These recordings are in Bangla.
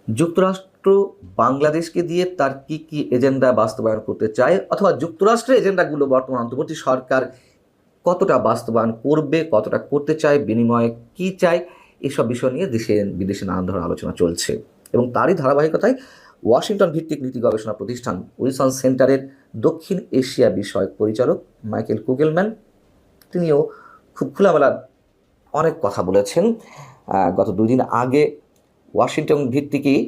যুক্তরাষ্ট্র বাংলাদেশকে দিয়ে তার কি কি এজেন্ডা বাস্তবায়ন করতে চায়, অথবা যুক্তরাষ্ট্রের এজেন্ডাগুলো বর্তমান অন্তর্বর্তী সরকার কতটা বাস্তবায়ন করবে, কতটা করতে চায়, বিনিময়ে কি চায়, এসব বিষয় নিয়ে দেশে বিদেশে নানান ধরনের আলোচনা চলছে। এবং তারই ধারাবাহিকতায় ওয়াশিংটন ভিত্তিক নীতি গবেষণা প্রতিষ্ঠান উইলসন সেন্টারের দক্ষিণ এশিয়া বিষয়ক পরিচালক মাইকেল কুগেলম্যান, তিনিও খুব খোলামেলা অনেক কথা বলেছেন। গত 2 দিন আগে ওয়াশিংটন ভিত্তিকই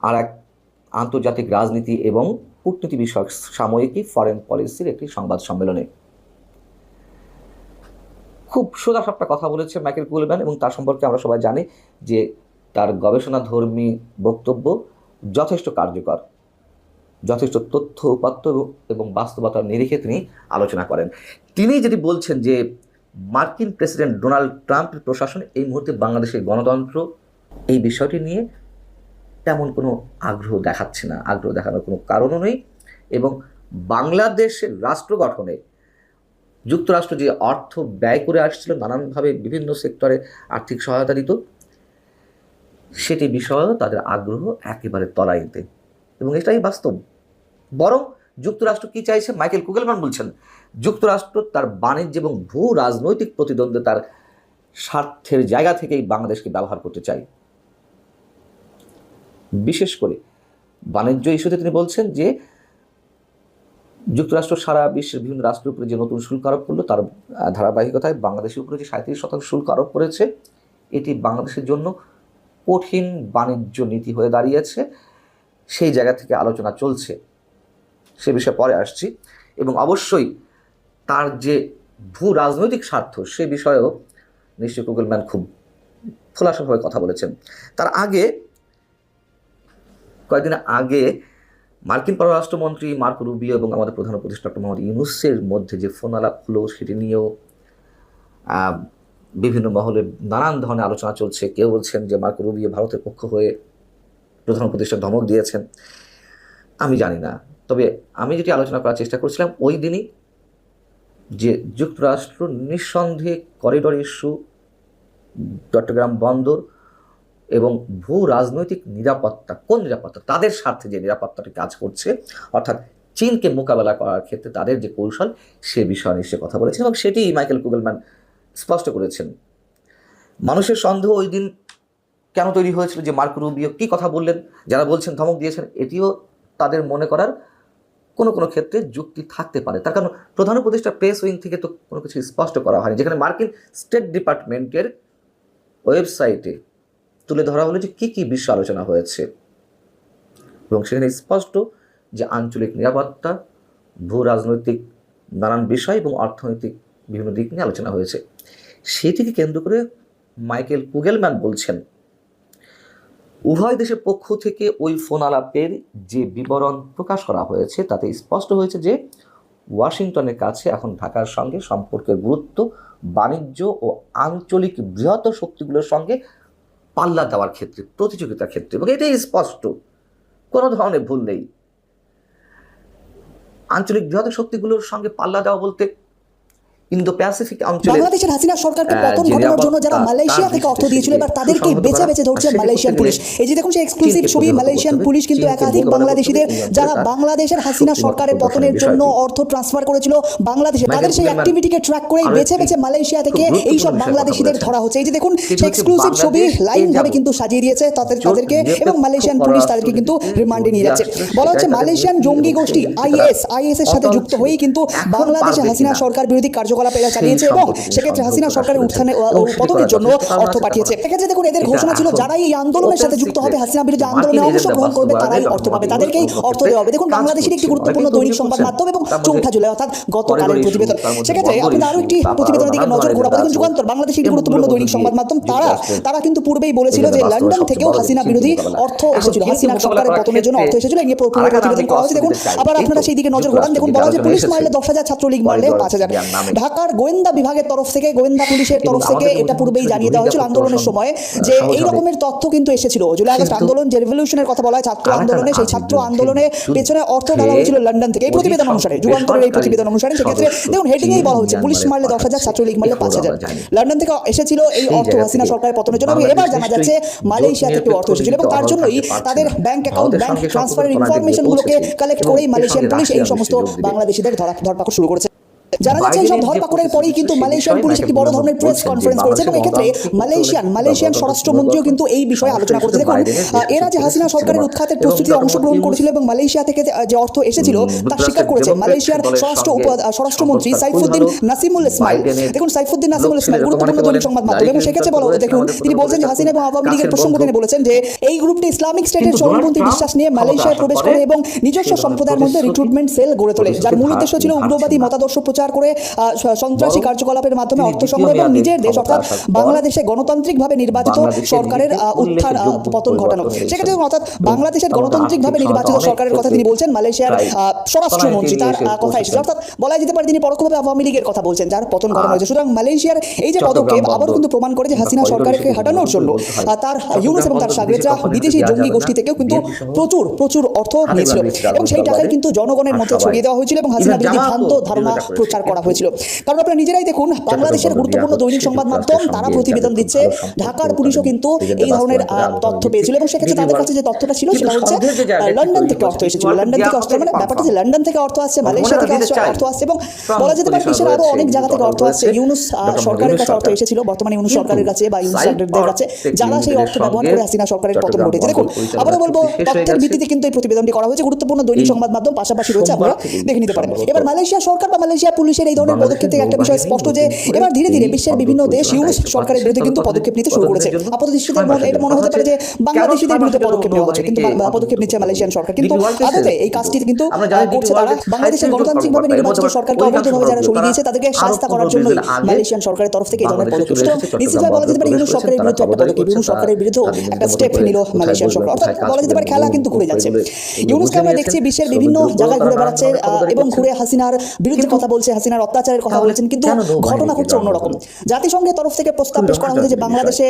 আর এক আন্তর্জাতিক রাজনীতি এবং কূটনীতি বিষয়ক সাময়িকী ফরেন পলিসির একটি সংবাদ সম্মেলনে খুব সোজাসাপটা কথা বলেছে মাইকেল কুগেলম্যান, এবং তার সম্পর্কে আমরা সবাই জানি যে তার গবেষণাধর্মী বক্তব্য যথেষ্ট কার্যকর, যথেষ্ট তথ্য উপাত্ত এবং বাস্তবতার নিরিখে তিনি আলোচনা করেন। তিনি যেটি বলছেন যে মার্কিন প্রেসিডেন্ট ডোনাল্ড ট্রাম্পের প্রশাসন এই মুহূর্তে বাংলাদেশের গণতন্ত্র এই বিষয়টি নিয়ে তেমন কোনো আগ্রহ দেখাচ্ছে না, আগ্রহ দেখানোর কোনো কারণও নেই। এবং বাংলাদেশের রাষ্ট্র গঠনে যুক্তরাষ্ট্র যে অর্থ ব্যয় করে আসছিল, নানানভাবে বিভিন্ন সেক্টরে আর্থিক সহায়তা দিত, সেটি বিষয়েও তাদের আগ্রহ একেবারে তলাইতে, এবং এটাই বাস্তব। বরং যুক্তরাষ্ট্র কি চাইছে, মাইকেল কুগেলম্যান বলছেন যুক্তরাষ্ট্র তার বাণিজ্য এবং ভূ রাজনৈতিক প্রতিদ্বন্দ্বিতার স্বার্থের জায়গা থেকেই বাংলাদেশকে ব্যবহার করতে চায়। বিশেষ করে বাণিজ্য ইস্যুতে তিনি বলছেন যে যুক্তরাষ্ট্র সারা বিশ্বের বিভিন্ন রাষ্ট্রের উপরে যে নতুন শুল্ক আরোপ করলো, তার ধারাবাহিকতায় বাংলাদেশের উপরে যে 37% শুল্ক আরোপ করেছে, এটি বাংলাদেশের জন্য কঠিন বাণিজ্য নীতি হয়ে দাঁড়িয়েছে। সেই জায়গা থেকে আলোচনা চলছে, সে বিষয়ে পরে আসছি। এবং অবশ্যই তার যে ভূ রাজনৈতিক স্বার্থ, সে বিষয়েও নিশ্চয়ই কুগেলম্যান খুব খোলাসাভাবে কথা বলেছেন। তার আগে কয়েকদিন আগে মার্কিন পররাষ্ট্রমন্ত্রী মার্কো রুবিও এবং আমাদের প্রধান উপদেষ্টা ডক্টর মোহাম্মদ ইউনূসের মধ্যে যে ফোন আলাপ হলো, সেটি নিয়েও বিভিন্ন মহলে নানান ধরনের আলোচনা চলছে। কেউ বলছেন যে মার্কো রুবিও ভারতের পক্ষ হয়ে প্রধান উপদেষ্টা ধমক দিয়েছেন, আমি জানি না। তবে আমি যেটি আলোচনা করার চেষ্টা করছিলাম ওই দিনই, যে যুক্তরাষ্ট্র নিঃসন্দেহে করিডর ইস্যু, চট্টগ্রাম বন্দর এবং ভূ রাজনৈতিক নিরাপত্তা, কোন নিরাপত্তা, তাদের স্বার্থে যে নিরাপত্তাটি কাজ করছে, অর্থাৎ চীনকে মোকাবেলা করার ক্ষেত্রে তাদের যে কৌশল, সে বিষয়ে নিশ্চয়ই কথা বলেছেন। এবং সেটি মাইকেল কুগেলম্যান স্পষ্ট করেছেন। মানুষের সন্দেহ ওই দিন কেন তৈরি হয়েছিল যে মার্কো রুবিও কী কথা বললেন, যারা বলছেন ধমক দিয়েছেন, এটিও তাদের মনে করার কোনো কোনো ক্ষেত্রে যুক্তি থাকতে পারে। তার কারণ প্রধান উপদেষ্টা প্রেস উইং থেকে তো কোনো কিছু স্পষ্ট করা হয়নি, যেখানে মার্কিন স্টেট ডিপার্টমেন্টের ওয়েবসাইটে তুলে ধরা হলো যে কী কী বিষয় আলোচনা হয়েছে, এবং সেখানে স্পষ্ট যে আঞ্চলিক নিরাপত্তা, ভূ রাজনৈতিক নানান বিষয় এবং অর্থনৈতিক বিভিন্ন দিক নিয়ে আলোচনা হয়েছে। সেটিকে কেন্দ্র করে মাইকেল কুগেলম্যান বলছেন উভয় দেশের পক্ষ থেকে ওই ফোন আলাপের যে বিবরণ প্রকাশ করা হয়েছে, তাতে স্পষ্ট হয়েছে যে ওয়াশিংটনের কাছে এখন ঢাকার সঙ্গে সম্পর্কের গুরুত্ব বাণিজ্য ও আঞ্চলিক বৃহত্তর শক্তিগুলোর সঙ্গে পাল্লা দেওয়ার ক্ষেত্রে, প্রতিযোগিতার ক্ষেত্রে, এবং এটাই স্পষ্ট, কোনো ধরনের ভুল নেই। আঞ্চলিক বৃহত্তর শক্তিগুলোর সঙ্গে পাল্লা দেওয়া বলতে ইন্দো প্যাসিফিক অঞ্চলে বাংলাদেশের হাসিনা সরকারকে পতন ঘটানোর জন্য যারা মালয়েশিয়া থেকে অর্থ দিয়েছিল, এবার তাদেরকে বেছে বেছে ধরছে মালয়েশিয়ান পুলিশ। এই যে দেখুন, সেই এক্সক্লুসিভ ছবি, মালয়েশিয়ান পুলিশ কিন্তু একাধিক বাংলাদেশিদের যারা বাংলাদেশের হাসিনা সরকারের পতনের জন্য অর্থ ট্রান্সফার করেছিল বাংলাদেশে, তাদের সেই অ্যাক্টিভিটিকে ট্র্যাক করেই বেছে বেছে মালয়েশিয়া থেকে এই সব বাংলাদেশিদের ধরা হচ্ছে। এই যে দেখুন, সেই এক্সক্লুসিভ ছবি লাইন ভাবে কিন্তু সাজিয়ে দিয়েছে তাদেরকে, এবং মালয়েশিয়ান পুলিশ তাদেরকে কিন্তু রিমান্ডে নিয়ে যাচ্ছে। বলা হচ্ছে মালয়েশিয়ান জঙ্গি গোষ্ঠী আইএস এর সাথে যুক্ত হয়েই কিন্তু বাংলাদেশে হাসিনা সরকার বিরোধী কার্যকলাপ এরা চালিয়েছে, এবং সেক্ষেত্রে হাসিনা সরকারের উত্থানে পতনের জন্য অর্থ পাঠিয়েছে। এক্ষেত্রে দেখুন, এদের ঘোষণা ছিল যারাই এই আন্দোলনের সাথে যুক্ত হবে, হাসিনা বিরোধী আন্দোলনে অংশগ্রহণ করবে, তারাই অর্থ পাবে, তাদেরকেই অর্থ দেওয়া হবে। দেখুন, বাংলাদেশের একটি গুরুত্বপূর্ণ দৈনিক সংবাদ মাধ্যম এবং 4 জুলাই অর্থাৎ গতকালের প্রতিবেদন। সেক্ষেত্রে আপনারা আরো একটি প্রতিবেদনের দিকে নজর ঘোরাবো। দেখুন, যুগান্তর বাংলাদেশের একটি গুরুত্বপূর্ণ দৈনিক সংবাদ মাধ্যম, তারা কিন্তু পূর্বেই বলেছিল যে লন্ডন থেকেও হাসিনা বিরোধী অর্থ এসেছিল, হাসিনা সরকারের পতনের জন্য অর্থ এসেছিল, এই নিয়ে প্রতিবেদন করা হয়েছে। দেখুন, আবার আপনারা সেই দিকে নজর ঘোরান। দেখুন, বলা হচ্ছে পুলিশ মারলে 10,000, ছাত্রলীগ মারলে 5,000। ঢাকার গোয়েন্দা বিভাগের তরফ থেকে, গোয়েন্দা পুলিশের তরফ থেকে এটা পূর্বেই জানিয়ে দেওয়া হয়েছিল আন্দোলনের সময় যে এই রকমের তথ্য কিন্তু এসেছিল। জুলাই আগস্ট আন্দোলন, যে রেভলিউশনের কথা বলা হয় ছাত্র আন্দোলনে, সেই ছাত্র আন্দোলনের পেছনে অর্থ ঢালা হয়েছিল লন্ডন থেকে। এই প্রতিবেদন অনুসারে, যুগান্তরের এই প্রতিবেদন অনুসারে, সেক্ষেত্রে দেখুন হেডিংয়েই বলা হচ্ছে পুলিশ মারলে 10,000, ছাত্রলীগ মারলে 5,000। লন্ডন থেকে এসেছিল এই অর্থ হাসিনা সরকারের পতনের জন্য, এবং এবার জানা যাচ্ছে মালয়েশিয়া থেকে অর্থ এসেছিল, এবং তার জন্যই তাদের ব্যাংক অ্যাকাউন্ট, ব্যাংক ট্রান্সফারের ইনফরমেশনগুলোকে কালেক্ট করেই মালয়েশিয়ান পুলিশ এই সমস্ত বাংলাদেশিদের ধরপাকড় শুরু করেছে। জানা যাচ্ছে এই সব ধরপাকড়ের পরেই কিন্তু মালয়েশিয়ান পুলিশ একটি বড় ধরনের প্রেস কনফারেন্স করেছে, এবং এক্ষেত্রে মালয়েশিয়ান স্বরাষ্ট্রমন্ত্রীও কিন্তু এই বিষয়ে আলোচনা করেছে। দেখুন এরা যে হাসিনা সরকারের উৎখাতের প্রস্তুতিতে অংশগ্রহণ করেছিল এবং মালয়েশিয়া থেকে যে অর্থ এসেছিল তা স্বীকার করেছে মালয়েশিয়ার স্বরাষ্ট্রমন্ত্রী সাইফুদ্দিন নাসিমুল ইসমাইল। দেখুন সাইফুদ্দিন নাসিমুল ইসমাইল গুরুত্বপূর্ণ দৈনিক সংবাদ মাধ্যম, এবং সেক্ষেত্রে দেখুন তিনি বলছেন যে হাসিনা এবং আওয়ামী লীগের প্রসঙ্গ টেনে বলেছেন যে এই গ্রুপটি ইসলামিক স্টেটের চরমপন্থী বিশ্বাস নিয়ে মালয়েশিয়ায় প্রবেশ করে এবং নিজস্ব সম্প্রদায়ের মধ্যে রিক্রুটমেন্ট সেল গড়ে তোলে, যার মূল উদ্দেশ্য ছিল উগ্রবাদী মতাদর্শ প্রচার করে সন্ত্রাসী কার্যকলাপের মাধ্যমে অর্থ সংগ্রহ এবং নিজের দেশ অর্থাৎ বাংলাদেশে গণতান্ত্রিকভাবে নির্বাচিত সরকারের উত্থান পতন ঘটানো। সেক্ষেত্রে অর্থাৎ বাংলাদেশের গণতান্ত্রিকভাবে নির্বাচিত সরকারের কথা তিনি বলছেন, মালয়েশিয়ার স্বরাষ্ট্রমন্ত্রী তার কথা এসেছে, অর্থাৎ বলা যেতে পারে তিনি পরোক্ষভাবে আওয়ামী লীগের কথা বলছেন যার পতন ঘটানো হয়েছে। সুতরাং মালয়েশিয়ার এই যে পদক্ষেপ আবারও কিন্তু প্রমাণ করে যে হাসিনা সরকারকে হটানোর জন্য তার ইউনুস এবং তার সাগরেদরা বিদেশি জঙ্গি গোষ্ঠী থেকেও কিন্তু প্রচুর অর্থ নিয়েছিল, এবং সেই টাকাই কিন্তু জনগণের মধ্যে ছড়িয়ে দেওয়া হয়েছিল এবং হাসিনা বিরোধী ভ্রান্ত ধারণা প্রচার করা হয়েছিল। কারণ আপনারা নিজেরাই দেখুন বাংলাদেশের গুরুত্বপূর্ণ দৈনিক সংবাদ মাধ্যম তারা প্রতিবেদন দিচ্ছে, ঢাকার পুলিশও কিন্তু এই ধরনের তথ্য পেয়েছিল, এবং সেক্ষেত্রে তাদের কাছে যে তথ্যটা ছিল সেটা হচ্ছে লন্ডন থেকে অর্থ এসেছিল। লন্ডন থেকে অর্থ মানে ব্যাপারটা যে লন্ডন থেকে অর্থ আসছে, মালয়েশিয়া থেকে অর্থ আসছে, এবং বলা যেতে পারে বিশ্বের আরো অনেক জায়গা থেকে অর্থ আসছে। ইউনুস সরকারের কাছে অর্থ এসেছিল, বর্তমানে ইউনুস সরকারের কাছে বা ইউনুস সাগরেদদের কাছে, যারা সেই অর্থ ব্যবহার করে হাসিনা সরকারের পতন ঘটেছে। দেখুন আবারও বলবো তথ্যের ভিত্তিতে কিন্তু এই প্রতিবেদনটি করা হয়েছে, গুরুত্বপূর্ণ দৈনিক সংবাদ মাধ্যম পাশাপাশি রয়েছে, আপনারা দেখে নিতে পারেন। এবার মালয়েশিয়া সরকার বা মালয়েশিয়া পুলিশের এই ধরনের পদক্ষেপ থেকে একটা বিষয় স্পষ্ট যে এবার ধীরে ধীরে বিশ্বের বিভিন্ন দেশ ইউনুস সরকারের বিরুদ্ধে কিন্তু পদক্ষেপ নিতে শুরু করেছে। আপাতদৃষ্টিতে এটা মনে হতে পারে যে বাংলাদেশিদের বিরুদ্ধে পদক্ষেপ নেওয়া হচ্ছে, কিন্তু পদক্ষেপ নিচ্ছে মালয়েশিয়ান সরকার, কিন্তু আদতে এই কাজটি কিন্তু করছে তারা বাংলাদেশের গণতান্ত্রিকভাবে নির্বাচিত সরকারকে অবৈধভাবে যারা সরিয়ে দিয়েছে তাদেরকে শাস্তি করার জন্য মালয়েশিয়ান সরকারের তরফ থেকে এই ধরনের পদক্ষেপ। সুতরাং নিশ্চিতভাবে বলা যেতে পারে ইউনুস সরকারের বিরুদ্ধে একটা পদক্ষেপ, ইউনুস সরকারের বিরুদ্ধে একটা স্টেপ নিল মালয়েশিয়ান সরকার, অর্থাৎ বলা যেতে পারে খেলা কিন্তু ঘুরে যাচ্ছে। ইউনুসকে আমরা দেখছি বিশ্বের বিভিন্ন জায়গায় ঘুরে বেড়াচ্ছে এবং ঘুরে হাসিনার বিরুদ্ধে কথা বলছে, হাসিনার অত্যাচারের কথা বলেছেন, কিন্তু ঘটনা ঘটছে অন্যরকম। জাতিসংঘের তরফ থেকে প্রস্তাব পেশ করা হয়েছে যে বাংলাদেশে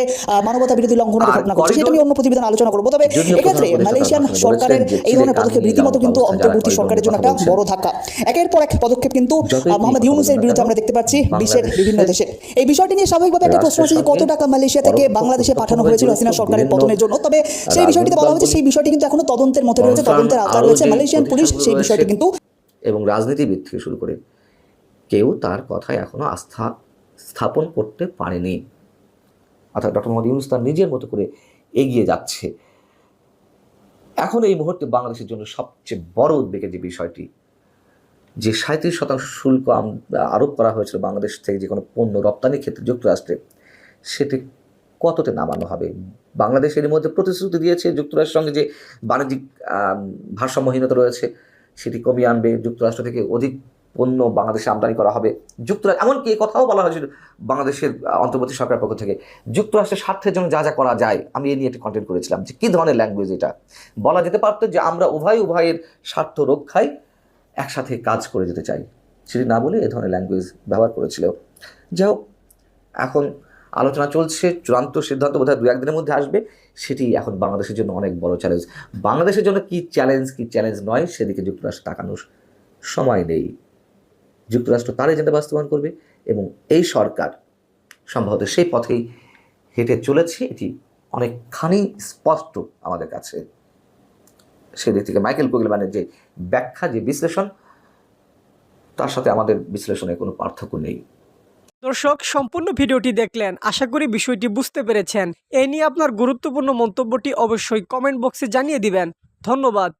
মানবতা বিরোধী লঙ্ঘনের ঘটনা ঘটছে, সেটা নিয়ে অন্য প্রতিবেদন আলোচনা করবো। তবে এক্ষেত্রে মালয়েশিয়ান সরকারের এই ধরনের পদক্ষেপ রীতিমতো কিন্তু অন্তর্বর্তী সরকারের জন্য একটা বড় ধাক্কা। একের পর এক পদক্ষেপ কিন্তু মোহাম্মদ ইউনুসের বিরুদ্ধে আমরা দেখতে পাচ্ছি বিশ্বের বিভিন্ন দেশে। এই বিষয়টি নিয়ে স্বাভাবিকভাবে একটা প্রশ্ন আছে যে কত টাকা মালয়েশিয়া থেকে বাংলাদেশে পাঠানো হয়েছিল হাসিনা সরকারের পতনের জন্য। তবে সেই বিষয়টিতে বলা হচ্ছে সেই বিষয়টি কিন্তু এখনো তদন্তের মধ্যে রয়েছে, তদন্তের আওতায় রয়েছে মালয়েশিয়ান পুলিশ সেই বিষয়টি কিন্তু। এবং রাজনীতিবিদ থেকে শুরু করে কেউ তার কথায় এখনো আস্থা স্থাপন করতে পারেনি, অর্থাৎ ডক্টর মোহাম্মদ ইউনুস তার নিজের মতো করে এগিয়ে যাচ্ছে। এখন এই মুহূর্তে বাংলাদেশের জন্য সবচেয়ে বড় উদ্বেগের যে বিষয়টি, যে 37% শুল্ক আরোপ করা হয়েছিল বাংলাদেশ থেকে যে কোনো পণ্য রপ্তানির ক্ষেত্রে যুক্তরাষ্ট্রে, সেটি কততে নামানো হবে। বাংলাদেশ এর মধ্যে প্রতিশ্রুতি দিয়েছে যুক্তরাষ্ট্রের সঙ্গে যে বাণিজ্যিক ভারসাম্যহীনতা রয়েছে সেটি কমিয়ে আনবে, যুক্তরাষ্ট্র থেকে অধিক পণ্য বাংলাদেশে আমদানি করা হবে। যুক্তরাষ্ট্র এমনকি এই কথাও বলা হয়েছিল বাংলাদেশের অন্তর্বর্তী সরকারের পক্ষ থেকে যুক্তরাষ্ট্রের স্বার্থের জন্য যা যা করা যায়, আমি এ নিয়ে একটি কন্টেন্ট করেছিলাম যে কী ধরনের ল্যাঙ্গুয়েজ এটা। বলা যেতে পারত যে আমরা উভয়ের স্বার্থ রক্ষায় একসাথে কাজ করে যেতে চাই, সেটি না বলে এ ধরনের ল্যাঙ্গুয়েজ ব্যবহার করেছিল। যাই হোক, এখন আলোচনা চলছে, চূড়ান্ত সিদ্ধান্ত বোধহয় 2-1 দিনের মধ্যে আসবে। সেটি এখন বাংলাদেশের জন্য অনেক বড় চ্যালেঞ্জ। বাংলাদেশের জন্য কি চ্যালেঞ্জ নয় সেদিকে যুক্তরাষ্ট্র তাকানোর সময় নেই। যুক্তরাষ্ট্র তার এজেন্ডা বাস্তবায়ন করবে এবং এই সরকার সম্ভবত সেই পথেই হেঁটে চলেছে, এটি অনেকখানি স্পষ্ট আমাদের কাছে। সেদিক থেকে মাইকেল কুগেলম্যানের যে ব্যাখ্যা, যে বিশ্লেষণ, তার সাথে আমাদের বিশ্লেষণে কোনো পার্থক্য নেই। দর্শক, সম্পূর্ণ ভিডিওটি দেখলেন, আশা করি বিষয়টি বুঝতে পেরেছেন। এ নিয়ে আপনার গুরুত্বপূর্ণ মন্তব্যটি অবশ্যই কমেন্ট বক্সে জানিয়ে দিবেন। ধন্যবাদ।